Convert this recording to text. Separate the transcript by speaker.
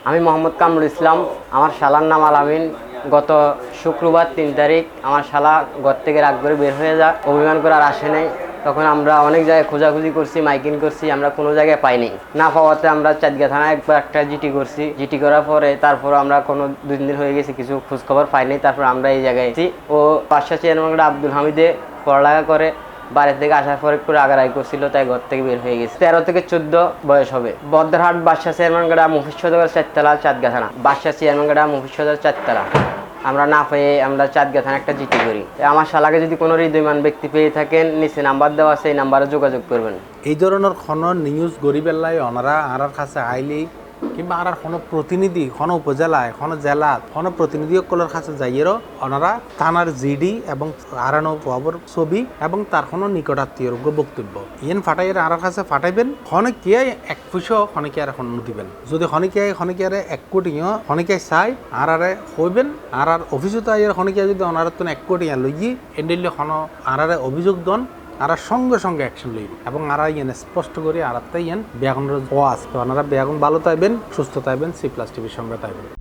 Speaker 1: আমি মোহাম্মদ কামরুল ইসলাম, আমার শালার নাম আলামিন। গত শুক্রবার 3 তারিখ আমার শালা ঘর থেকে রাগ করে বের হয়ে যায়, অভিমান করে আর আসে নাই। তখন আমরা অনেক জায়গায় খোঁজাখুঁজি করছি, মাইকিং করছি, আমরা কোনো জায়গায় পাইনি। না পাওয়াতে আমরা চাঁদগা থানায় একবার একটা জিটি করছি। জিটি করার পরে তারপর আমরা কোনো 2 দিন হয়ে গেছে, কিছু খোঁজখবর পাইনি। তারপর আমরা এই জায়গায় এসেছি। ও বাদশা চেয়ারম্যান আব্দুল হামিদে পড়ালেখা করে, বাড়ি থেকে আসার পর একটু রাগারাগি করছিল, তাই ঘর থেকে বের হয়ে গেছে। 13 থেকে 14 বয়স হবে। বদ্রহাট বাদশা চেয়ারম্যানগাড়া মফিজ সদর 4 চাঁদগা থানা। বাদশা চেয়ারম্যানগাড়া মফিজ সদর 4 আমরা না পেয়ে আমরা চাঁদগা থানা একটা জিটি করি। আমার শালাকে যদি কোনো হৃদয়মান ব্যক্তি পেয়ে থাকেন, নিচে নাম্বার দেওয়া আছে, এই নাম্বারে যোগাযোগ করবেন।
Speaker 2: এই ধরনের কোনো নিউজ গরিবেল্লাই ওনারা আর কাছে আইলেই কিংবা আর কোনো প্রতিনিধি কোনো উপজেলায় কোনো জেলা কোনো প্রতিনিধিসকলের কাছে যাইয়েরও ওনারা থানার জিডি এবং আরানো খবর ছবি এবং তার কোনো নিকটাত্মীয় বক্তব্য ইয়েন ফাটাইয়ের আর কাছে ফাটাইবেন। খনিকে 1 পয়সা খনিকে আর এখন দিবেন। যদি খনিকে আর 1 কোটিও খনিকে চাই আর হইবেন আর অফিসত আইয়ের খনিকে যদি ওনার তো 1 কোটি লইয়ে এন্ডিলে কোনো আর অভিযোগ দন আর সঙ্গে সঙ্গে অ্যাকশন লইব এবং আর ইয়েন স্পষ্ট করে আর তাই ইয়েন ব্যাগুনের ওয়াজ ওনারা ব্যাগুন ভালো তাইবেন, সুস্থ তাইবেন, C+ টিভির সঙ্গে তাইবেন।